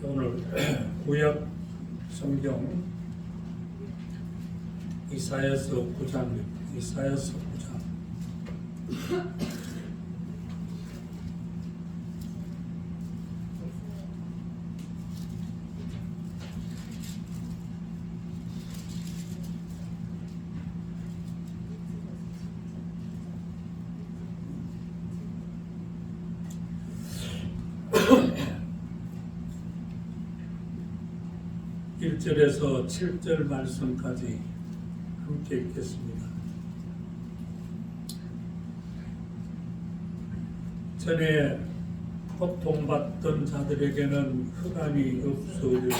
오늘 구약 성경 이사야서 9장, 이사야서 9장. 일절에서 7절 말씀까지 함께 읽겠습니다. 전에 고통받던 자들에게는 흑암이 없으리라.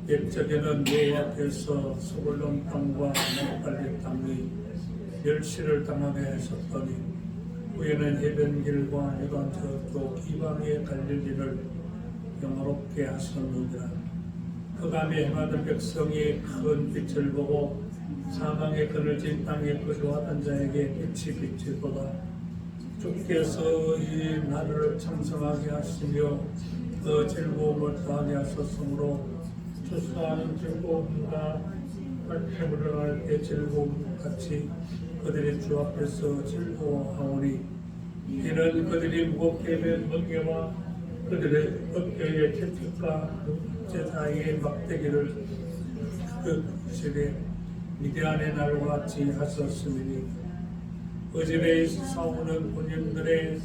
옛적에는 여호와께서 스불론 땅과 납달리 땅의 멸시를 당하게 하셨더니 후에는 해변길과 유다 저쪽 이방의 갈릴리를 영화롭게 하셨느니라. 흑암에 행하던 백성이 큰 빛을 보고 사망의 그늘진 땅에 거주하던 자에게 빛이 빛이보다 주께서 이 나라를 창성하게 하시며 그 즐거움을 더하게 하셨으므로 추수하는 즐거움과 발표를 할 때 즐거움 같이 그들의 주 앞에서 즐거워하오니 이는 그들이 무겁게 맨 멍에와 그들의 어깨의 채찍과 제사의 막대기를 그 시대 미디안의 날과 같이 하셨으니 어집에 싸우는 군인들의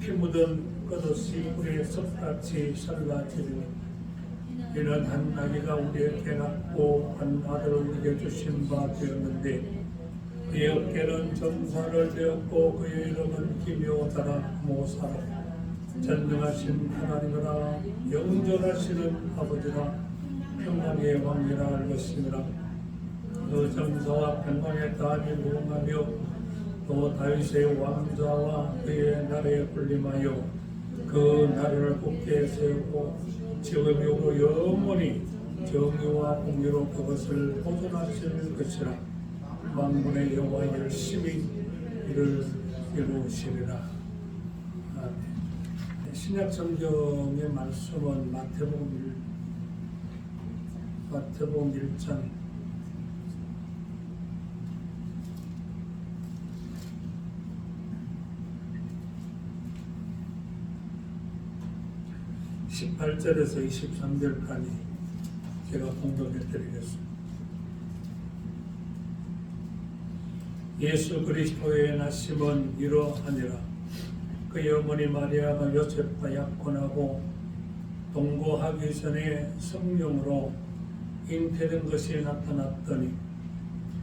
피 묻은 겉옷이 우리의 섭같이 설라지니 이는 한 나귀가 우리에게 낳고 한 아들을 우리에게 주신 바 되었는데 그의 어깨는 전사를 되었고 그의 이름은 기묘하다라 모사라. 전능하신 하나님이라 영존하시는 아버지라 평강의 왕이라 할 것이니라. 그 정사와 평강의 담이 무궁하며 또 다윗의 왕자와 그의 나라에 군림하여 그 나라를 굳게 세우고 지금 이후로 영원히 정의와 공의로 그것을 보존하실 것이라. 만군의 여호와 열심히 이를 이루시리라. 신약 성경의 말씀은 마태복음 1장 18절에서 23절까지 제가 공독해 드리겠습니다. 예수 그리스도의 나심은 이러하니라. 그의 어머니 마리아가 요셉과 약혼하고 동거하기 전에 성령으로 잉태된 것이 나타났더니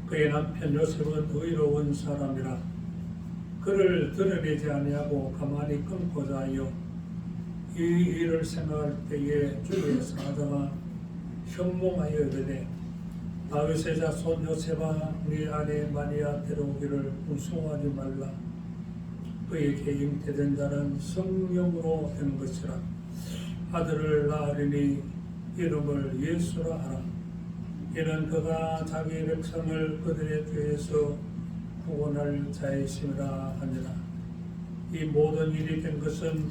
그의 남편 요셉은 의로운 사람이라 그를 드러내지 아니하고 가만히 끊고자 하여 이 일을 생각할 때에 주의 사자가 현몽하여 이르되 다윗의 자손 요셉아 네 아내 마리아 데려오기를 무서워하지 말라. 그에게 잉태된 자는 성령으로 된 것이라. 아들을 낳으리니 이름을 예수라 하라. 이는 그가 자기 백성을 그들의 죄에서 구원할 자이심이라 하니라. 이 모든 일이 된 것은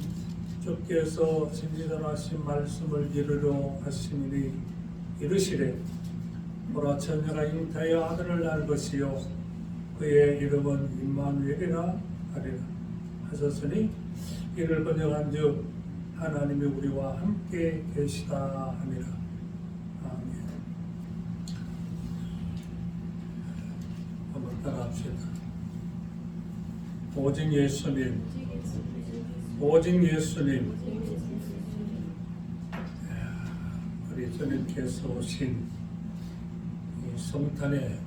주께서 진지전하신 말씀을 이루려 하심이니 이르시되 보라 처녀가 잉태하여 아들을 낳을 것이요 그의 이름은 임마누엘이라 하리라 하셨으니 이를 번역한즉 하나님이 우리와 함께 계시다 하니라. 아멘. 한번 따라합시다. 오직 예수님, 오직 예수님. 우리 주님께서 오신 이 성탄의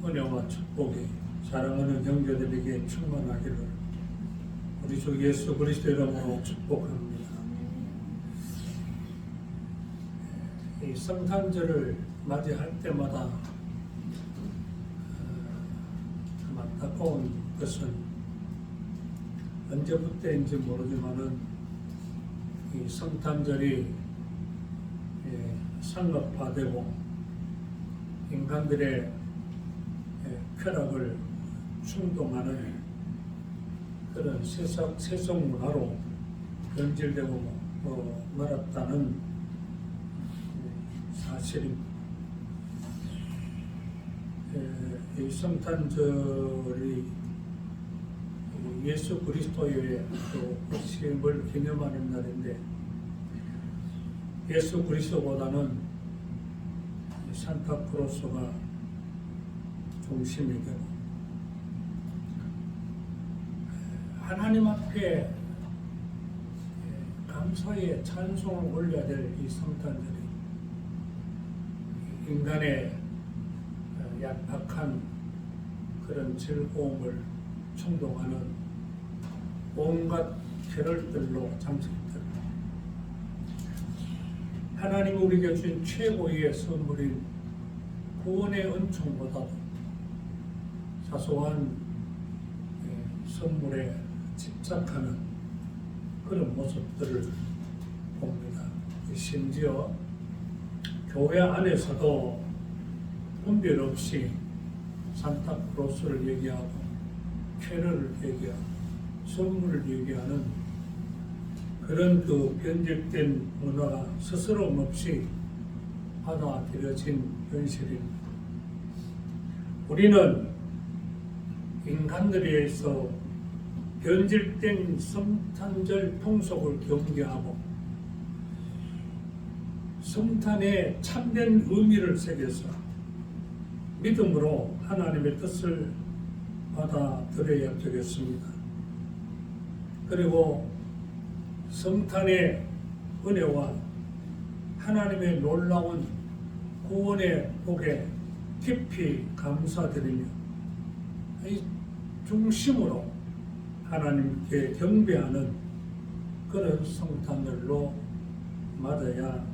은혜와 축복이 사랑하는 형제들에게 충만하기를 우리 주 예수 그리스도 이름으로 축복합니다. 이 성탄절을 맞이할 때마다 참 안타까운 것은 언제부터인지 모르지만은 이 성탄절이 상업화되고 인간들의 쾌락을 충동하는 그런 세속 문화로 변질되고 말았다는 사실입니다. 이 성탄절이 예수 그리스도의 오심을 기념하는 날인데, 예수 그리스도보다는 산타크로스가 중심이 되고, 하나님 앞에 감사의 찬송을 올려야 될 이 성탄절이 인간의 약박한 그런 즐거움을 충동하는 온갖 캐럴들로 장식됩니다. 하나님 우리에게 주신 최고의 선물인 구원의 은총보다도 사소한 선물에 집착하는 그런 모습들을 봅니다. 심지어 교회 안에서도 분별 없이 산타크로스를 얘기하고 캐럴을 얘기하고 선물을 얘기하는 그런 그 변질된 문화가 스스럼 없이 받아들여진 현실입니다. 우리는 인간들에 의해서 변질된 성탄절 풍속을 경계하고 성탄의 참된 의미를 새겨서 믿음으로 하나님의 뜻을 받아들여야 되겠습니다. 그리고 성탄의 은혜와 하나님의 놀라운 구원의 복에 깊이 감사드리며 이 중심으로 하나님께 경배하는 그런 성탄절로 맞아야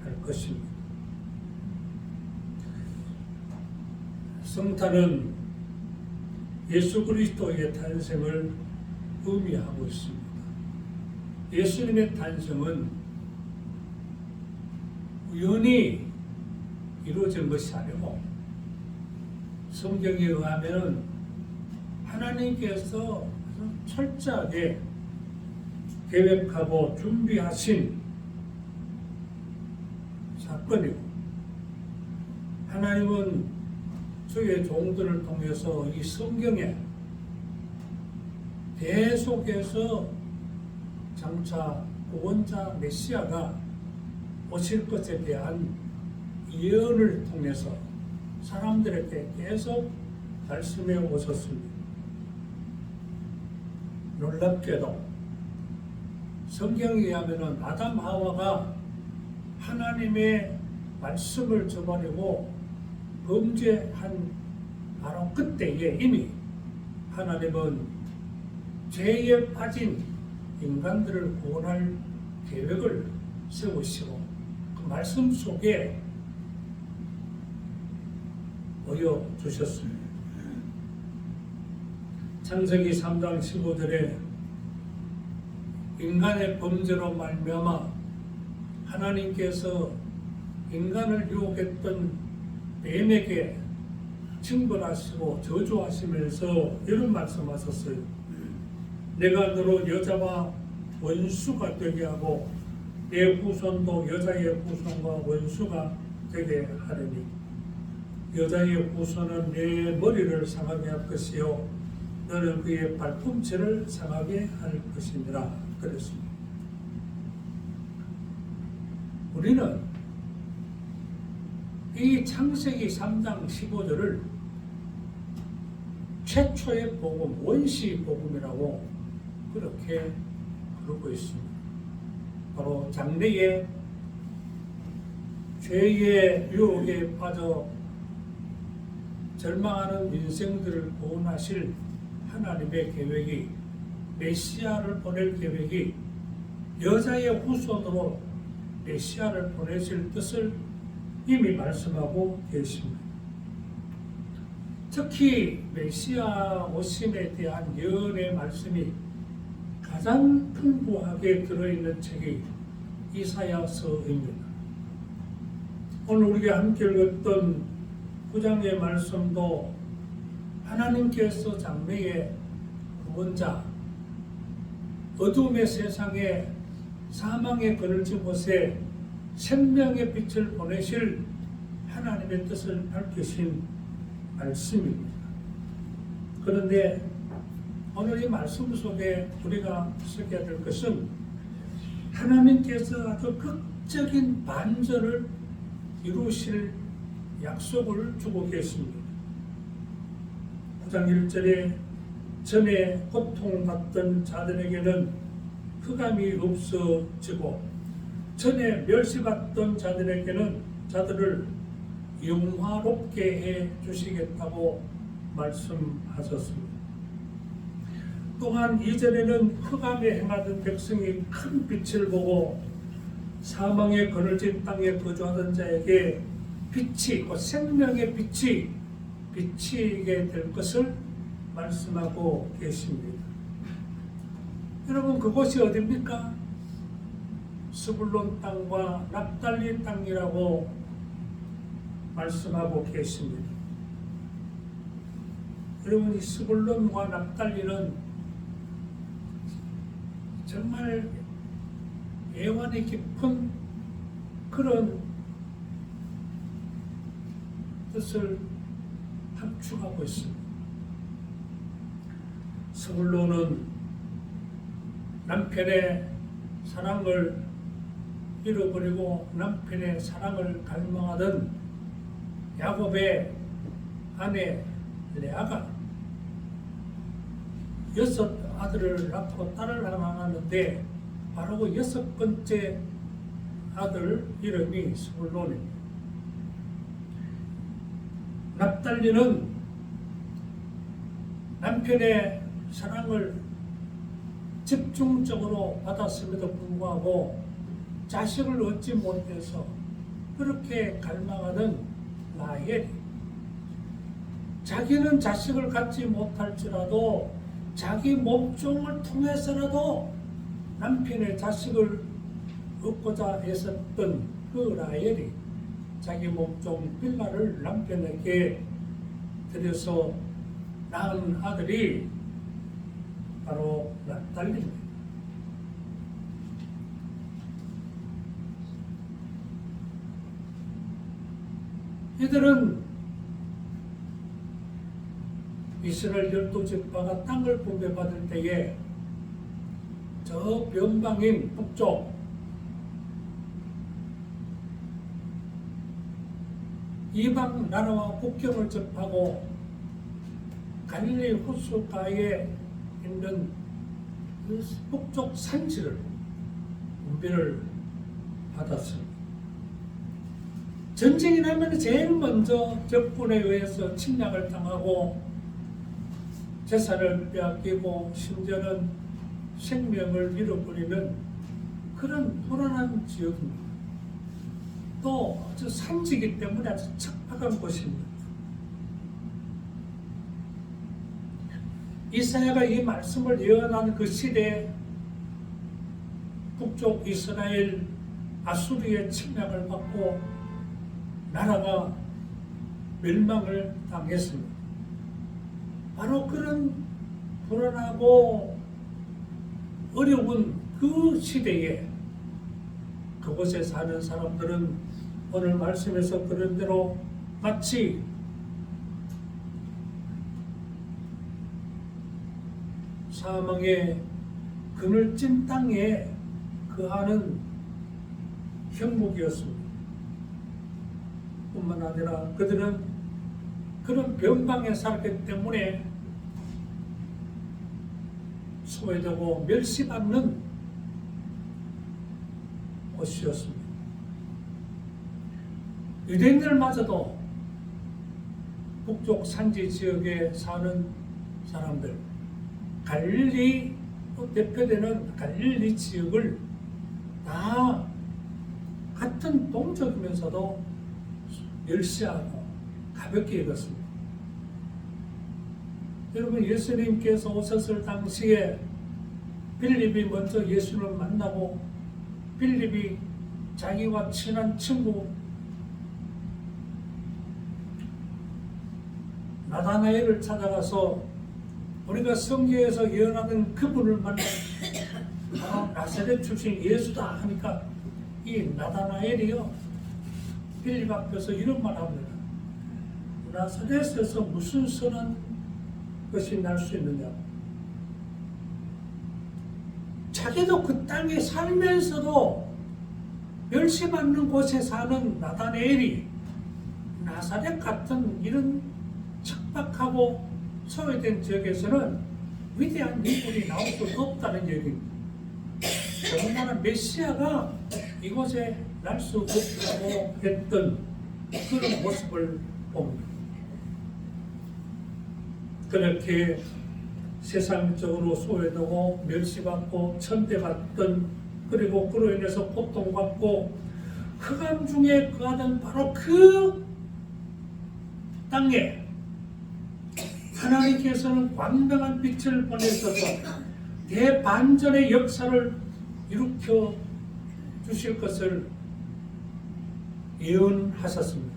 할 것입니다. 성탄은 예수 그리스도의 탄생을 의미하고 있습니다. 예수님의 탄생은 우연히 이루어진 것이 아니고 성경에 의하면 하나님께서 철저하게 계획하고 준비하신 사건이고, 하나님은 주의 종들을 통해서 이 성경에 계속해서 장차 구원자 메시아가 오실 것에 대한 예언을 통해서 사람들에게 계속 말씀해 오셨습니다. 놀랍게도 성경에 의하면 아담 하와가 하나님의 말씀을 저버리고 범죄한 바로 그때에 이미 하나님은 죄에 빠진 인간들을 구원할 계획을 세우시고 그 말씀 속에 보여주셨습니다. 창세기 3장 15절에 인간의 범죄로 말미암아 하나님께서 인간을 유혹했던 뱀에게 징벌하시고 저주하시면서 이런 말씀하셨어요. 내가 너로 여자와 원수가 되게 하고 내 후손도 여자의 후손과 원수가 되게 하리니 여자의 후손은 내 머리를 상하게 할 것이요 너는 그의 발꿈치를 상하게 할 것이니라 그랬습니다. 우리는 이 창세기 3장 15절을 최초의 복음, 원시 복음이라고 그렇게 부르고 있습니다. 바로 장래에 죄의 유혹에 빠져 절망하는 인생들을 구원하실 하나님의 계획이, 메시아를 보낼 계획이 여자의 후손으로 메시아를 보내실 뜻을 이미 말씀하고 계십니다. 특히 메시아 오심에 대한 예언의 말씀이 가장 풍부하게 들어있는 책이 이사야서입니다. 오늘 우리가 함께 읽었던 9장의 말씀도 하나님께서 장래의 구원자, 어둠의 세상에 사망의 그늘진 곳에 생명의 빛을 보내실 하나님의 뜻을 밝히신 말씀입니다. 그런데 오늘 이 말씀 속에 우리가 새겨야 될 것은 하나님께서 아주 극적인 반전을 이루실 약속을 주고 계십니다. 9장 1절에 전에 고통받던 자들에게는 흑암이 없어지고 전에 멸시받던 자들을 영화롭게 해 주시겠다고 말씀하셨습니다. 또한 2절에는 흑암에 행하던 백성이 큰 빛을 보고 사망의 그늘진 땅에 거주하던 자에게 빛이, 곧 생명의 빛이 비치게 될 것을 말씀하고 계십니다. 여러분, 그곳이 어디입니까? 스불론 땅과 납달리 땅이라고 말씀하고 계십니다. 여러분, 이 스불론과 납달리는 정말 애환이 깊은 그런 뜻을 함축하고 있습니다. 스불론은 남편의 사랑을 잃어버리고 남편의 사랑을 갈망하던 야곱의 아내 레아가 6 아들을 낳고 딸을 하나 낳았는데 바로 그 6번째 아들 이름이 스불론입니다. 납달리는 남편의 사랑을 집중적으로 받았음에도 불구하고 자식을 얻지 못해서 그렇게 갈망하는 라헬, 자기는 자식을 갖지 못할지라도 자기 몸종을 통해서라도 남편의 자식을 얻고자 애썼던 그 라헬이 자기 몸종 빌라를 남편에게 들여서 낳은 아들이 바로 납달리입니다. 이들은 이스라엘 12지파가 땅을 분배받을 때에 저 변방인 북쪽 이방 나라와 국경을 접하고 갈릴리 호수가에 있는 그 북쪽 산지를 분배를 받았습니다. 전쟁이 나면 제일 먼저 적군에 의해서 침략을 당하고 재산을 빼앗기고 심지어는 생명을 잃어버리는 그런 불안한 지역입니다. 또 아주 산지이기 때문에 아주 척박한 곳입니다. 이사야가 이 말씀을 예언한 그 시대에 북쪽 이스라엘 아수르의 침략을 받고 나라가 멸망을 당했습니다. 바로 그런 불안하고 어려운 그 시대에 그곳에 사는 사람들은 오늘 말씀에서 그런 대로 마치 사망의 그늘진 땅에 거하는 형목이었습니다. 뿐만 아니라 그들은 그런 변방에 살았기 때문에 소외되고 멸시받는 곳이었습니다. 유대인들마저도 북쪽 산지 지역에 사는 사람들, 갈릴리 대표되는 갈릴리 지역을 다 같은 동족이면서도 멸시하고 가볍게 여겼습니다. 여러분, 예수님께서 오셨을 당시에 빌립이 먼저 예수를 만나고 빌립이 자기와 친한 친구 나다나엘을 찾아가서 우리가 성경에서 예언하는 그분을 만나 나사렛 출신 예수다 하니까 이 나다나엘이요 빌립 앞에서 이런 말 합니다. 나사렛에서 무슨 선한 것이 날 수 있느냐. 자기도 그 땅에 살면서도 멸시받는 곳에 사는 나다나엘이 나사렛 같은 이런 척박하고 소외된 지역에서는 위대한 인물이 나올 수 없다는 얘기입니다. 더군다나 메시아가 이곳에 날 수 없다고 했던 그런 모습을 봅니다. 그렇게 세상적으로 소외되고 멸시받고 천대받던, 그리고 그로 인해서 고통받고 흑암 중에 거하던 바로 그 땅에 하나님께서는 광명한 빛을 보내셔서 대반전의 역사를 일으켜 주실 것을 예언하셨습니다.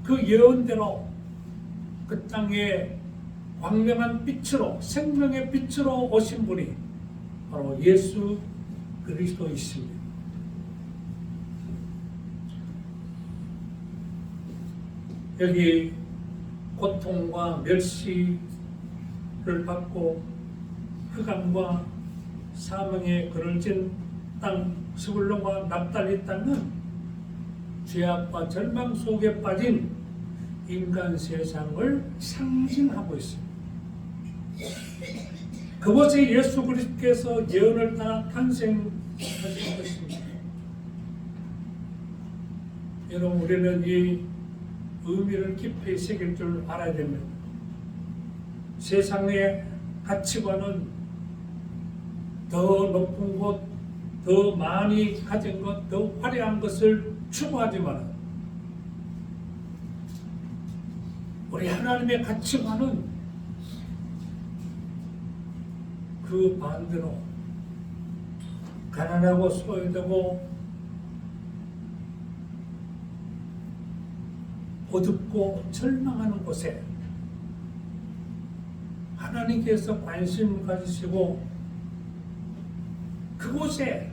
그 예언대로 그 땅에 광명한 빛으로, 생명의 빛으로 오신 분이 바로 예수 그리스도이십니다. 여기 고통과 멸시를 받고 흑암과 사망에 그늘진 땅, 스불론과 납달리 땅은 죄악과 절망 속에 빠진 인간 세상을 상징하고 있습니다. 그곳에 예수 그리스도께서 예언을 따라 탄생하신 것입니다. 여러분, 우리는 이 의미를 깊이 새길 줄 알아야 됩니다. 세상의 가치관은 더 높은 것, 더 많이 가진 것, 더 화려한 것을 추구하지만 우리 하나님의 가치관은 그 반대로 가난하고 소외되고 어둡고 절망하는 곳에 하나님께서 관심 가지시고 그곳에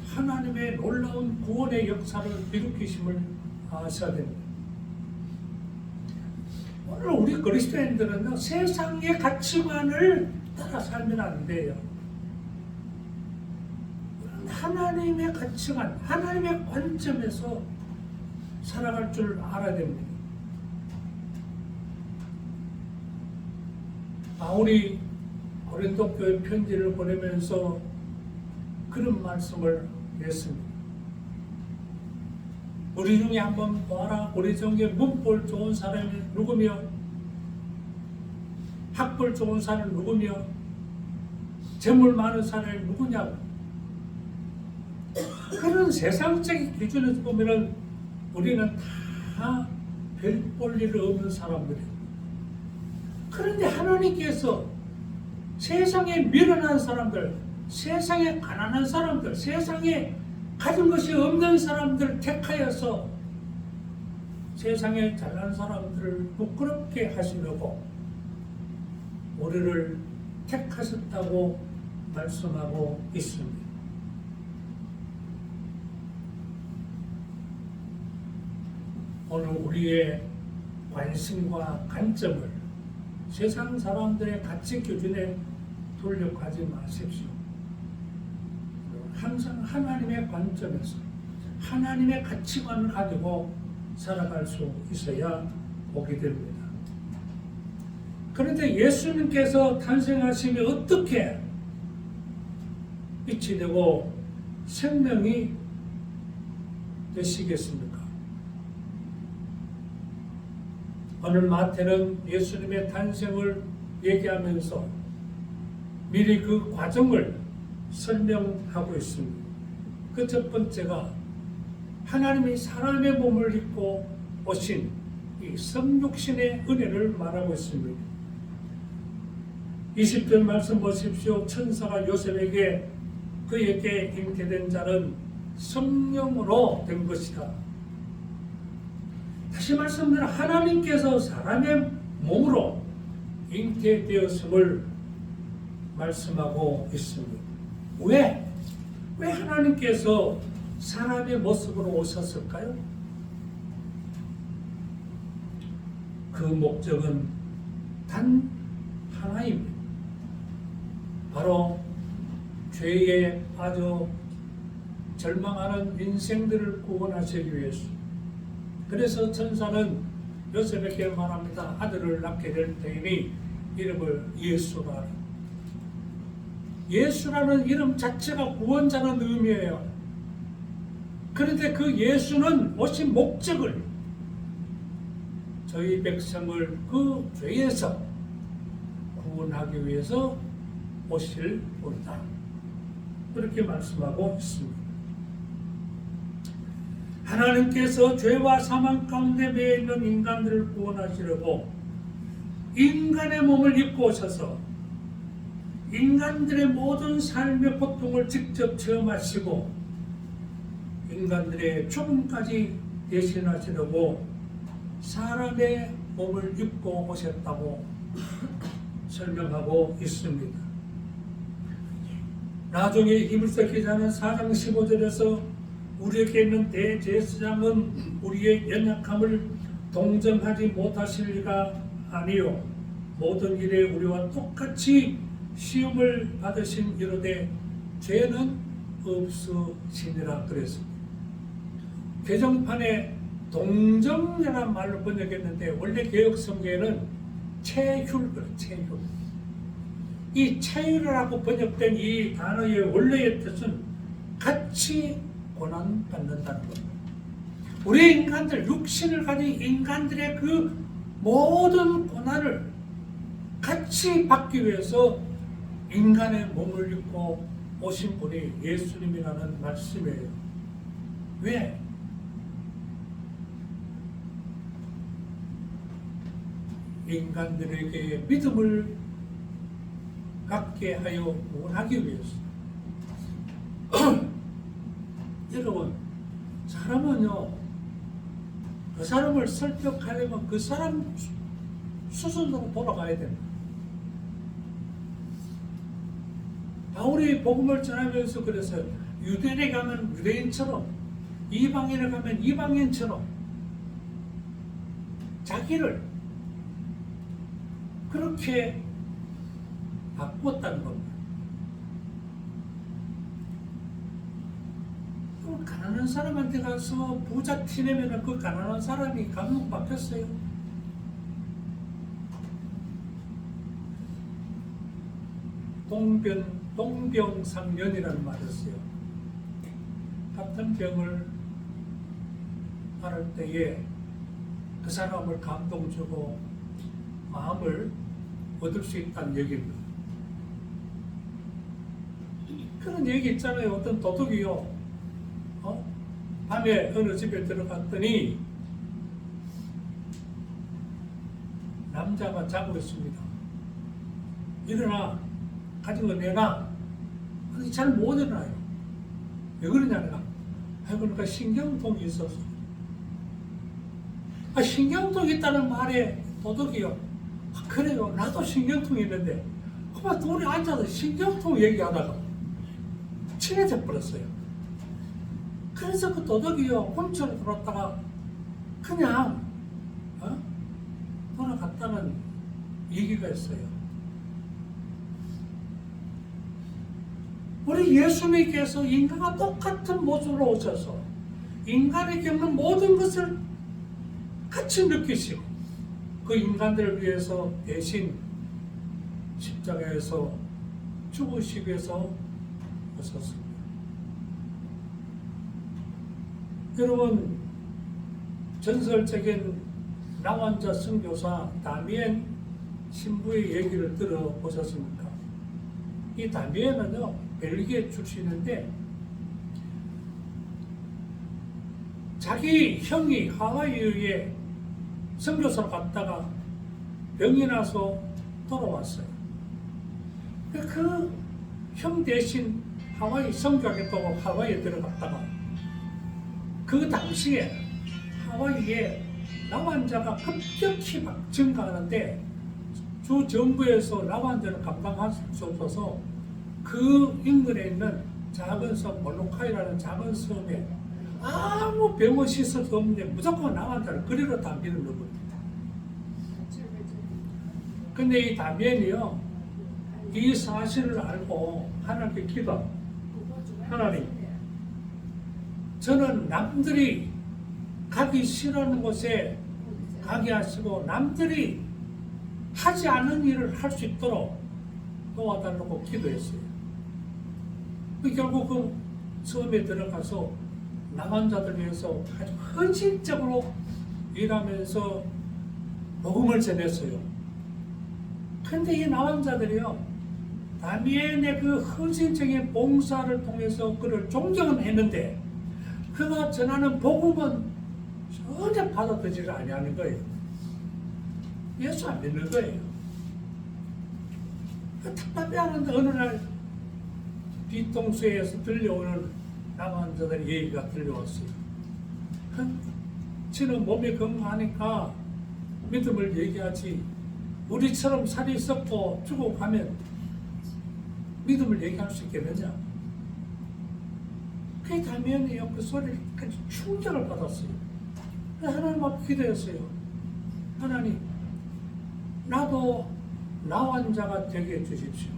하나님의 놀라운 구원의 역사를 일으키심을 아셔야 됩니다. 오늘 우리 그리스도인들은 세상의 가치관을 따라 살면 안 돼요. 하나님의 가치관, 하나님의 관점에서 살아갈 줄 알아야 됩니다. 바울이 고린도 교회 편지를 보내면서 그런 말씀을 했습니다. 우리 중에 한번 보아라. 우리 중에 문볼 좋은 사람이 누구며 학벌 좋은 사람이 누구며 재물 많은 사람이 누구냐고. 그런 세상적인 기준에서 보면은 우리는 다 별 볼 일 없는 사람들이에요. 그런데 하나님께서 세상에 미련한 사람들, 세상에 가난한 사람들, 세상에 가진 것이 없는 사람들을 택하여서 세상에 잘난 사람들을 부끄럽게 하시려고 우리를 택하셨다고 말씀하고 있습니다. 오늘 우리의 관심과 관점을 세상 사람들의 가치 기준에 돌려가지 마십시오. 항상 하나님의 관점에서 하나님의 가치관을 가지고 살아갈 수 있어야 보게 됩니다. 그런데 예수님께서 탄생하시며 어떻게 빛이 되고 생명이 되시겠습니까? 오늘 마태는 예수님의 탄생을 얘기하면서 미리 그 과정을 설명하고 있습니다. 그 첫 번째가 하나님이 사람의 몸을 입고 오신 이 성육신의 은혜를 말하고 있습니다. 20절 말씀 보십시오. 천사가 요셉에게 그에게 잉태된 자는 성령으로 된 것이다. 다시 말씀드리면 하나님께서 사람의 몸으로 잉태되었음을 말씀하고 있습니다. 왜? 왜 하나님께서 사람의 모습으로 오셨을까요? 그 목적은 단 하나입니다. 바로 죄에 빠져 절망하는 인생들을 구원하시기 위해서. 그래서 천사는 요셉에게 말합니다. 아들을 낳게 될 테니 이름을 예수라 하라. 예수라는 이름 자체가 구원자는 의미예요. 그런데 그 예수는 오신 목적을 저희 백성을 그 죄에서 구원하기 위해서 오실 분이다. 그렇게 말씀하고 있습니다. 하나님께서 죄와 사망 가운데 매여 있는 인간들을 구원하시려고 인간의 몸을 입고 오셔서 인간들의 모든 삶의 고통을 직접 체험하시고 인간들의 죽음까지 대신하시려고 사람의 몸을 입고 오셨다고 설명하고 있습니다. 나중에 히브리서 기자는 4장 15절에서 우리에게 있는 대제사장은 우리의 연약함을 동정하지 못하실 리가 아니요 모든 일에 우리와 똑같이 시험을 받으신 이로되 죄는 없으시니라 그랬습니다. 개정판에 동정이라는 말로 번역했는데 원래 개혁 성경에는 체휼, 체휼. 이 체휼이라고 번역된 이 단어의 원래의 뜻은 같이 고난받는다는 겁니다. 우리 인간들, 육신을 가진 인간들의 그 모든 고난을 같이 받기 위해서 인간의 몸을 입고 오신 분이 예수님이라는 말씀이에요. 왜? 인간들에게 믿음을 갖게 하여 원하기 위해서. 여러분, 사람은요, 그 사람을 설득하려면 그 사람 수순으로 돌아가야 됩니다. 바울이 복음을 전하면서 그래서 유대인에 가면 유대인처럼, 이방인에 가면 이방인처럼 자기를 그렇게 바꾸었다는 겁니다. 가난한 사람한테 가서 부자 티내면 그 가난한 사람이 감동 받겠어요? 동병상련이라는 말이 있어요. 같은 병을 앓을 때에 그 사람을 감동 주고 마음을 얻을 수 있다는 얘기입니다. 그런 얘기 있잖아요. 어떤 도둑이요. 밤에 어느 집에 들어갔더니 남자가 자고 있습니다. 일어나, 가진 거 내놔. 잘 못 일어나요. 왜 그러냐 내가. 그러니까 신경통이 있어서. 신경통이 있다는 말에 도둑이요. 그래요. 나도 신경통이 있는데 그만 둘이 앉아서 신경통 얘기하다가 친해져 버렸어요. 그래서 그 도둑이요 혼쭐을 들었다가 그냥 돌아갔다는 얘기가 있어요. 우리 예수님께서 인간과 똑같은 모습으로 오셔서 인간이 겪는 모든 것을 같이 느끼시고 그 인간들을 위해서 대신 십자가에서 죽으시기 위해서 오셨습니다. 여러분, 전설적인 낭환자 선교사 다미엔 신부의 얘기를 들어보셨습니까? 이 다미엔은요 벨기에 출신인데 자기 형이 하와이에 선교사로 갔다가 병이 나서 돌아왔어요. 그 형 대신 하와이 선교하겠다고 하와이에 들어갔다가 그 당시에 하와이에 낭환자가 급격히 막 증가하는데 주 정부에서 낭환자를 감당할 수 없어서 그 그 인근에 있는 작은 섬 몰로카이라는 작은 섬에 아무 병원 시설도 없는데 무조건 남한자를 그리로 담비를 넣은 겁니다. 근데 이 담비엔이요, 이 사실을 알고 하나님께 기도, 하나님, 저는 남들이 가기 싫어하는 곳에 가게 하시고 남들이 하지 않은 일을 할 수 있도록 도와달라고 기도했어요. 결국 그 섬에 들어가서 남한자들 위해서 아주 헌신적으로 일하면서 복음을 전했어요. 근데 이 남한자들이요, 다미엔의 그 헌신적인 봉사를 통해서 그를 존경은 했는데 그가 전하는 복음은 전혀 받아들이지 아니하는 거예요. 예수 안 믿는 거예요. 답답해 하는데 어느 날 뒤통수에서 들려오는 남한자들의 얘기가 들려왔어요. 저는 몸이 건강하니까 믿음을 얘기하지, 우리처럼 살이 썩고 죽어가면 믿음을 얘기할 수 있겠느냐. 그게 다면이요, 그 소리를 아주 충격을 받았어요. 하나님 앞에 기도했어요. 하나님, 나도 나환자가 되게 해주십시오.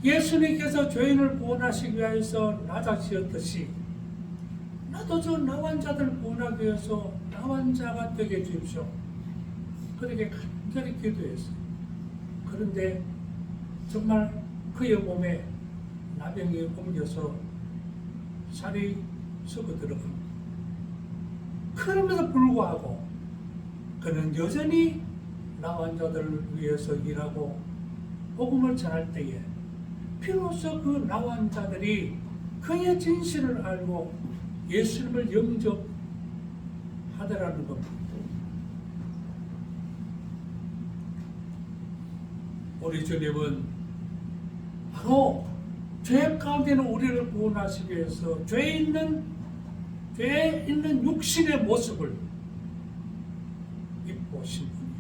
예수님께서 죄인을 구원하시기 위해서 나자시었듯이 나도 저 나환자들 구원하기 위해서 나환자가 되게 해주십시오. 그렇게 간절히 기도했어요. 그런데 정말 그의 몸에 나병이 옮겨서 살이 썩어 들어갑니다. 그럼에도 불구하고 그는 여전히 나환자들을 위해서 일하고 복음을 전할 때에 비로소 그 나환자들이 그의 진실을 알고 예수님을 영접하더라는 겁니다. 우리 주님은 바로 죄 가운데 있는 우리를 구원하시기 위해서 죄 있는 육신의 모습을 입고 오신 분이에요.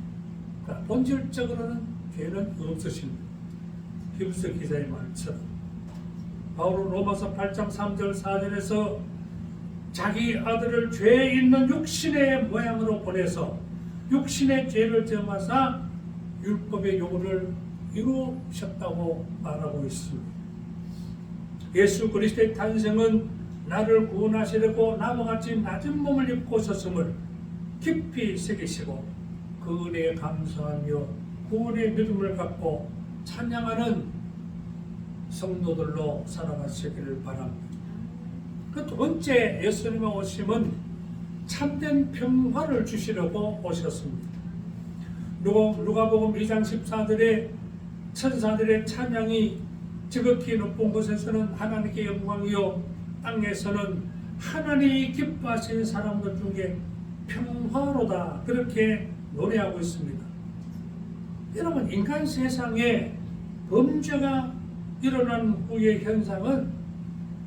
그러나 본질적으로는 죄는 없으신 분. 히브리서 기자의 말처럼 바울은 로마서 8장 3절 4절에서 자기 아들을 죄 있는 육신의 모양으로 보내서 육신의 죄를 정하사 율법의 요구를 이루셨다고 말하고 있습니다. 예수 그리스도의 탄생은 나를 구원하시려고 나와 같이 낮은 몸을 입고 오셨음을 깊이 새기시고 그 은혜에 감사하며 구원의 믿음을 갖고 찬양하는 성도들로 살아가시기를 바랍니다. 그 두 번째 예수님의 오심은 참된 평화를 주시려고 오셨습니다. 누가복음 2장 14절에 천사들의 찬양이 지극히 높은 곳에서는 하나님께 영광이요 땅에서는 하나님이 기뻐하시는 사람들 중에 평화로다, 그렇게 노래하고 있습니다. 여러분, 인간 세상에 범죄가 일어난 후의 현상은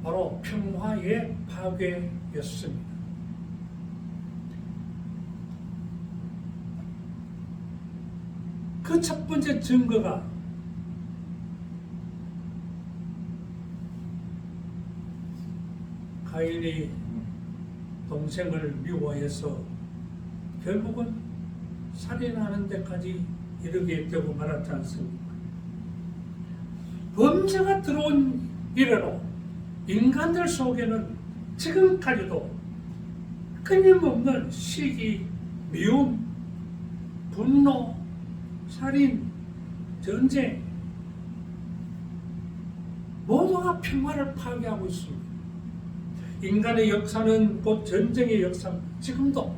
바로 평화의 파괴였습니다. 그 첫 번째 증거가 가인이 동생을 미워해서 결국은 살인하는 데까지 이르게 되고 말았지 않습니까? 범죄가 들어온 이래로 인간들 속에는 지금까지도 끊임없는 시기, 미움, 분노, 살인, 전쟁 모두가 평화를 파괴하고 있습니다. 인간의 역사는 곧 전쟁의 역사, 지금도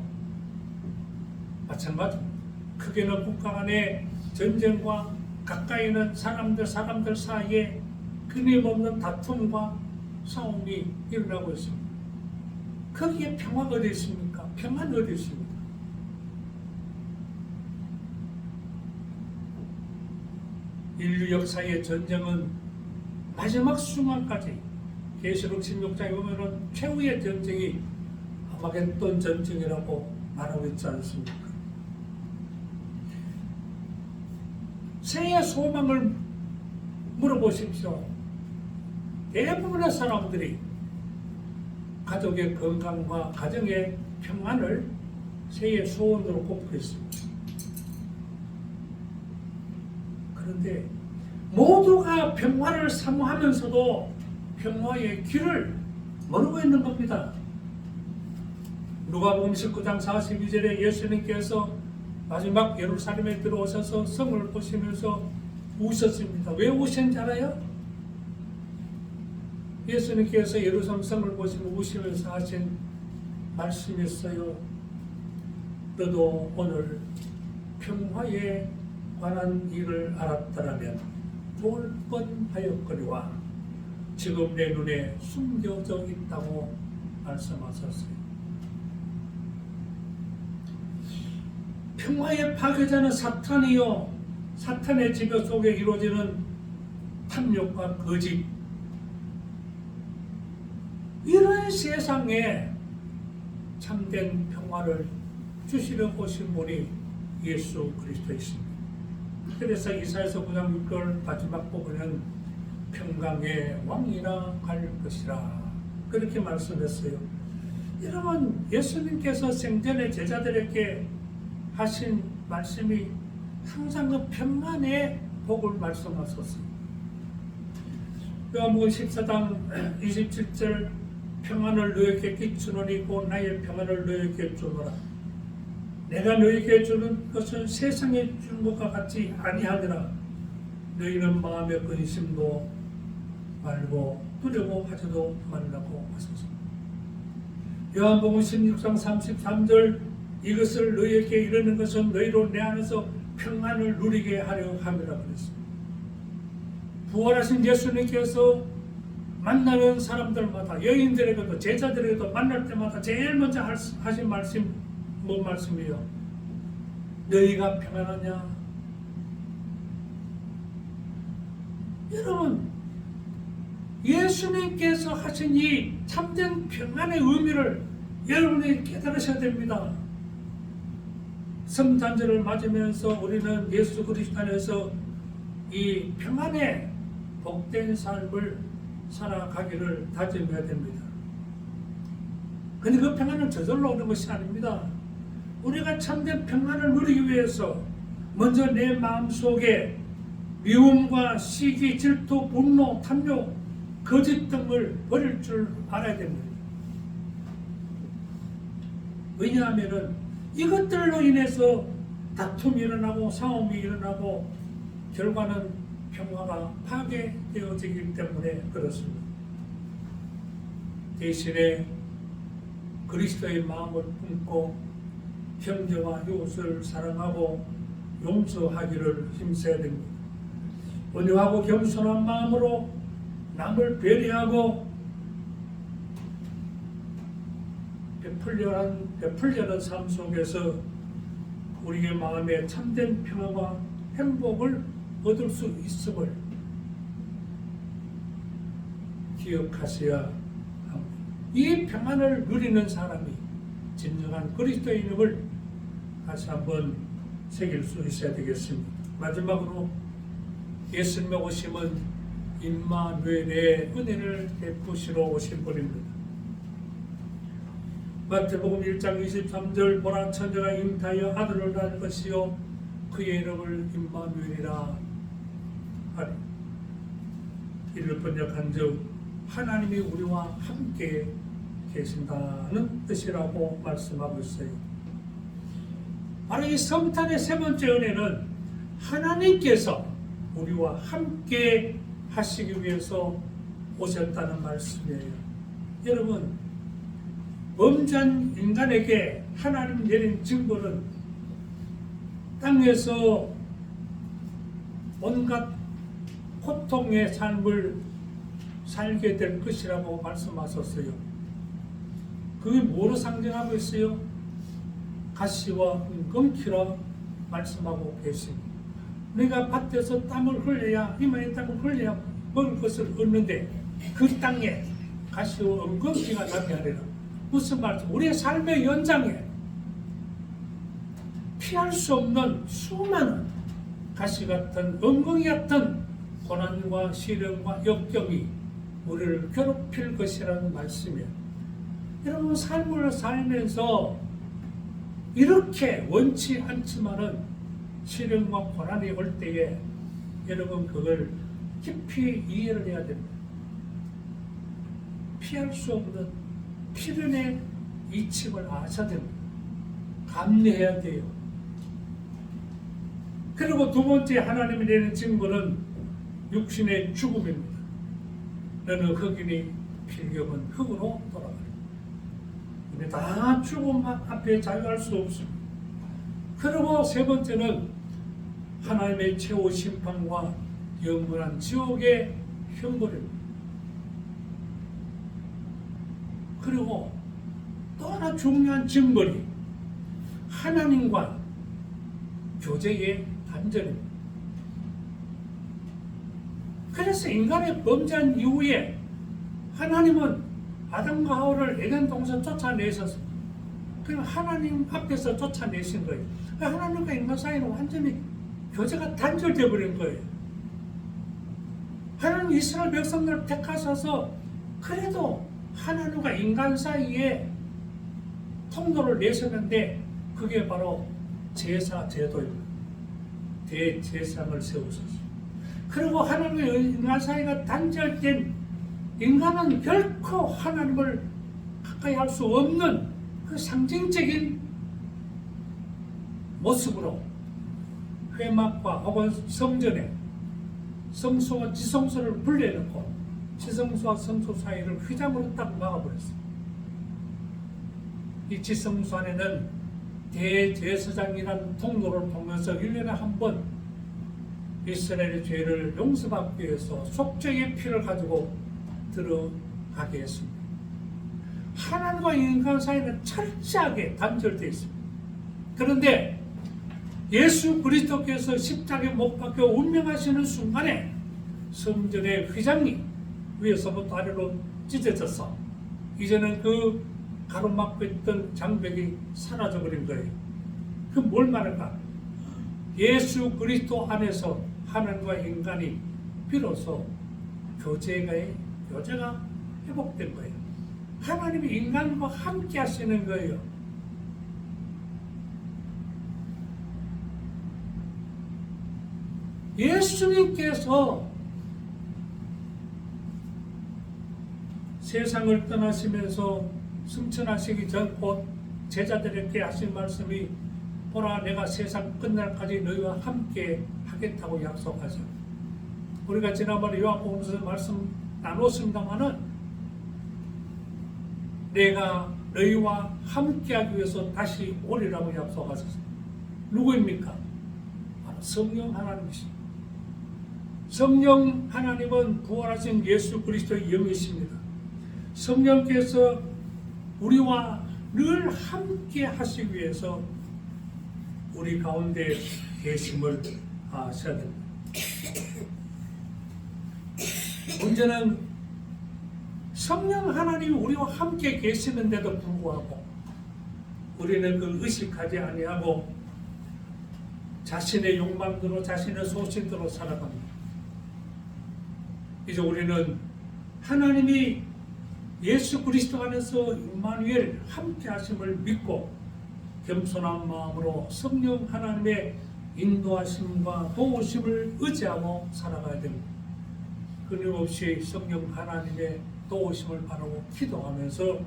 마찬가지입니다. 크게는 국가 간의 전쟁과 가까이 있는 사람들 사이에 끊임없는 다툼과 싸움이 일어나고 있습니다. 거기에 평화가 어디 있습니까? 평화는 어디 있습니까? 인류 역사의 전쟁은 마지막 순간까지 계시록 16장에 보면은 최후의 전쟁이 아마겟돈 전쟁이라고 말하고 있지 않습니까? 새의 소망을 물어보십시오. 대부분의 사람들이 가족의 건강과 가정의 평안을 새해 소원으로 꼽고 있습니다. 그런데 모두가 평화를 사모하면서도 평화의 길을 모르고 있는 겁니다. 누가복음 19장 42절에 예수님께서 마지막 예루살렘에 들어오셔서 성을 보시면서 우셨습니다. 왜 우셨는지 알아요? 예수님께서 예루살렘 성을 보시고 우시면서 하신 말씀이 있어요. 너도 오늘 평화에 관한 일을 알았더라면 좋을 뻔하였거니와 지금 내 눈에 숨겨져 있다고 말씀하셨어요. 평화의 파괴자는 사탄이요, 사탄의 지배 속에 이루어지는 탐욕과 거짓, 이런 세상에 참된 평화를 주시려 오신 분이 예수 그리스도이십니다. 그래서 이사야서 9장 6절 마지막 부분은 평강의 왕이라 할 것이라 그렇게 말씀했어요. 여러분, 예수님께서 생전에 제자들에게 하신 말씀이 항상 그 평안의 복을 말씀하셨어요. 요한복음 14장 27절 평안을 너에게 끼치노니 곧 나의 평안을 너에게 주노라. 내가 너에게 주는 것은 세상에 주는 것과 같이 아니하느라 너희는 마음의 근심도 말고 두려워하지도 말라고 하소서. 요한복음 16장 33절 이것을 너희에게 이르는 것은 너희로 내 안에서 평안을 누리게 하려 함이라 그랬습니다. 부활하신 예수님께서 만나는 사람들마다 여인들에게도 제자들에게도 만날 때마다 제일 먼저 하신 말씀 뭔 말씀이에요? 너희가 평안하냐? 여러분, 예수님께서 하신 이 참된 평안의 의미를 여러분이 깨달으셔야 됩니다. 성탄절을 맞으면서 우리는 예수 그리스도 안에서 이 평안의 복된 삶을 살아가기를 다짐해야 됩니다. 근데 그 평안은 저절로 오는 것이 아닙니다. 우리가 참된 평안을 누리기 위해서 먼저 내 마음속에 미움과 시기, 질투, 분노, 탐욕, 거짓 등을 버릴 줄 알아야 됩니다. 왜냐하면 이것들로 인해서 다툼이 일어나고 싸움이 일어나고 결과는 평화가 파괴되어지기 때문에 그렇습니다. 대신에 그리스도의 마음을 품고 형제와 이웃을 사랑하고 용서하기를 힘써야 됩니다. 온유하고 겸손한 마음으로 남을 배려하고 베풀려는 삶 속에서 우리의 마음에 참된 평화와 행복을 얻을 수 있음을 기억하셔야 합니다. 이 평안을 누리는 사람이 진정한 그리스도인임을 다시 한번 새길 수 있어야 되겠습니다. 마지막으로 예수님의 오심은 임마누엘의 은혜를 베푸시러 오신 분입니다. 마태복음 1장 23절 보라 처녀가 잉타하여 아들을 낳을 것이요 그의 이름을 임마누엘이라 하리. 이를 번역한즉 하나님이 우리와 함께 계신다는 뜻이라고 말씀하고 있어요. 바로 이 성탄의 세 번째 은혜는 하나님께서 우리와 함께 하시기 위해서 오셨다는 말씀이에요. 여러분, 범죄한 인간에게 하나님 내린 증거는 땅에서 온갖 고통의 삶을 살게 될 것이라고 말씀하셨어요. 그게 뭐로 상징하고 있어요? 가시와 은금키라 말씀하고 계십니다. 내가 밭에서 땀을 흘려야, 이마에 땀을 흘려야 먹을 것을 얻는데 그 땅에 가시와 은금키가 나게 하리라. 무슨 말씀? 우리의 삶의 연장에 피할 수 없는 수많은 가시 같은 은금이 같은 고난과 시련과 역경이 우리를 괴롭힐 것이라는 말씀이에요. 여러분, 삶을 살면서 이렇게 원치 않지만은 시련과 고난이 올 때에 여러분 그걸 깊이 이해를 해야 됩니다. 피할 수 없는 필연의 이침을 아셔야 됩니다. 감내해야 돼요. 그리고 두 번째 하나님이 내는 징벌은 육신의 죽음입니다. 너는 흙이니 필경은 흙으로 돌아가리. 근데 다 죽음 앞에 자유할 수 없습니다. 그리고 세 번째는 하나님의 최후 심판과 영원한 지옥의 형벌입니다. 그리고 또 하나 중요한 징벌이 하나님과 교제의 단절입니다. 그래서 인간의 범죄한 이후에 하나님은 아담과 하와를 에덴 동산 쫓아내셔서 그냥 하나님 앞에서 쫓아내신 거예요. 하나님과 인간 사이는 완전히 교제가 단절되어 버린 거예요. 하나님 이스라엘 백성들을 택하셔서 그래도 하나님과 인간 사이에 통로를 내셨는데 그게 바로 제사 제도입니다. 대제사장을 세우셨어요. 그리고 하나님과 인간 사이가 단절된 인간은 결코 하나님을 가까이 할 수 없는 그 상징적인 모습으로 회막과 혹은 성전에 성소와 지성소를 분리해놓고 지성소와 성소 사이를 휘장으로 딱 막아버렸어요. 이 지성소 안에는 대제사장이라는 통로를 통해서 1년에 한 번 이스라엘의 죄를 용서받기 위해서 속죄의 피를 가지고 들어가게 했습니다. 하나님과 인간 사이는 철저하게 단절되어 있습니다. 그런데 예수 그리스도께서 십자가에 못 박혀 운명하시는 순간에 성전의 휘장이 위에서부터 아래로 찢어져서 이제는 그 가로막고 있던 장벽이 사라져버린 거예요. 그 뭘 말할까? 예수 그리스도 안에서 하나님과 인간이 비로소 교제가 회복된 거예요. 하나님이 인간과 함께 하시는 거예요. 예수님께서 세상을 떠나시면서 승천하시기 전 곧 제자들에게 하신 말씀이 보라 내가 세상 끝날까지 너희와 함께 하겠다고 약속하죠. 우리가 지난번에 요한복음에서 말씀 나눴습니다마는 내가 너희와 함께 하기 위해서 다시 오리라고 약속하셨어요. 누구입니까? 바로 성령 하나님이십니다. 성령 하나님은 부활하신 예수 그리스도의 영이십니다. 성령께서 우리와 늘 함께 하시기 위해서 우리 가운데 계심을 아셔야 됩니다. 문제는 성령 하나님이 우리와 함께 계시는데도 불구하고 우리는 그 의식하지 아니하고 자신의 욕망대로 자신의 소신대로 살아갑니다. 이제 우리는 하나님이 예수 그리스도 안에서 임마누엘 함께 하심을 믿고 겸손한 마음으로 성령 하나님의 인도하심과 도우심을 의지하고 살아가야 됩니다. 끊임없이 성령 하나님의 도우심을 바라고 기도하면서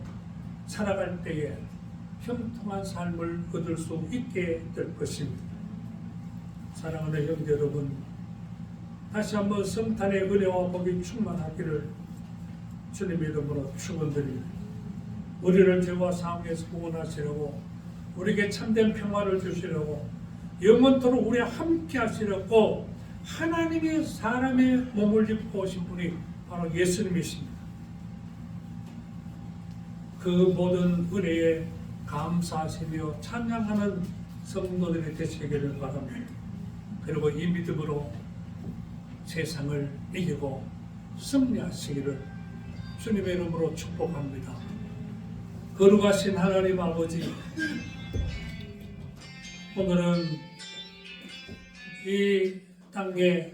살아갈 때에 형통한 삶을 얻을 수 있게 될 것입니다. 사랑하는 형제 여러분, 다시 한번 성탄의 은혜와 복이 충만하기를 주님의 이름으로 축원드립니다. 우리를 죄와 사함에서 구원하시려고 우리에게 참된 평화를 주시려고 영원토록 우리와 함께 하시려고 하나님이 사람의 몸을 입고 오신 분이 바로 예수님이십니다. 그 모든 은혜에 감사하시며 찬양하는 성도들이 되시기를 바랍니다. 그리고 이 믿음으로 세상을 이기고 승리하시기를 주님의 이름으로 축복합니다. 거룩하신 하나님 아버지, 오늘은 이 땅에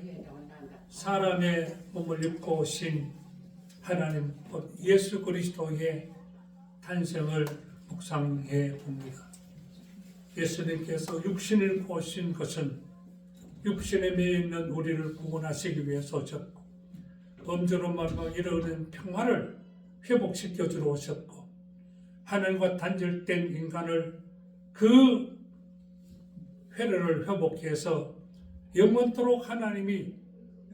사람의 몸을 입고 오신 하나님 예수 그리스도의 탄생을 묵상해 봅니다. 예수님께서 육신을 입고 오신 것은 육신에 매여 있는 우리를 구원하시기 위해서 오셨고, 범죄로 말미암아 이르는 평화를 회복시켜 주러 오셨고, 하나님과 단절된 인간을 그 회로를 회복해서 영원토록 하나님이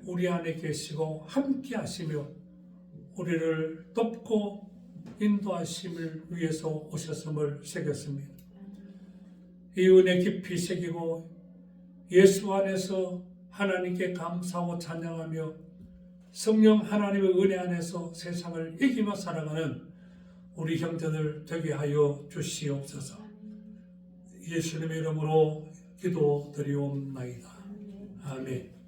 우리 안에 계시고 함께 하시며 우리를 돕고 인도하심을 위해서 오셨음을 새겼습니다. 이 은혜 깊이 새기고 예수 안에서 하나님께 감사하고 찬양하며 성령 하나님의 은혜 안에서 세상을 이기며 살아가는 우리 형제들 되게 하여 주시옵소서. 예수님의 이름으로 기도드리옵나이다. 아멘.